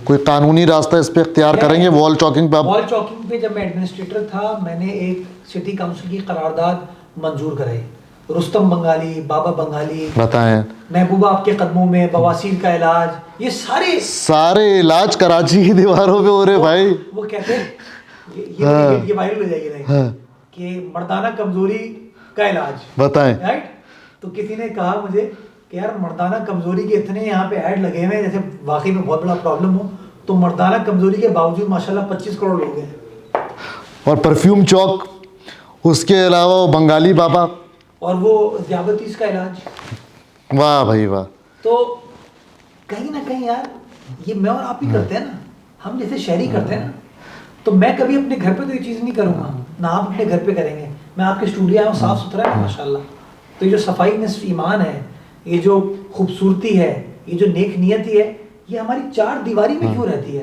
کوئی قانونی راستہ اس پہ اختیار کریں گے وال چاکنگ پہ؟ وال چاکنگ پہ جب میں ایڈمنسٹریٹر تھا میں نے ایک سٹی کاؤنسل کی قرارداد منظور کرائی. رستم بنگالی، بابا بنگالی، بتائیں، محبوبہ آپ کے قدموں میں، بواسیر کا علاج، یہ سارے علاج کراچی کی دیواروں پہ ہو رہے بھائی. وہ کہتے ہیں یہ وائرل ہو جائے گی کہ مردانہ کمزوری کا علاج. بتائیں. رائٹ. تو کسی نے کہا مجھے کہ یار مردانہ کمزوری کے اتنے یہاں پہ ایڈ لگے ہوئے ہیں جیسے واقعی میں بہت بڑا پرابلم ہو، تو مردانہ کمزوری کے باوجود ماشاءاللہ 25 کروڑ لوگ ہیں. اور پرفیوم چوک، اس کے علاوہ بنگالی بابا، اور وہ ذیابطیس کا علاج. واہ بھائی واہ. تو کہیں نہ کہیں یار یہ میں اور آپ ہی کرتے ہیں نا، ہم جیسے شہری کرتے ہیں نا. تو میں کبھی اپنے گھر پہ تو یہ چیز نہیں کروں گا، نہ آپ اپنے گھر پہ کریں گے. میں آپ کے اسٹوڈیو آیا ہوں، صاف ستھرا ہے ماشاء اللہ. تو یہ جو صفائی نصف ایمان ہے، یہ جو خوبصورتی ہے، یہ جو نیک نیتی ہے، یہ ہماری چار دیواری میں کیوں رہتی ہے؟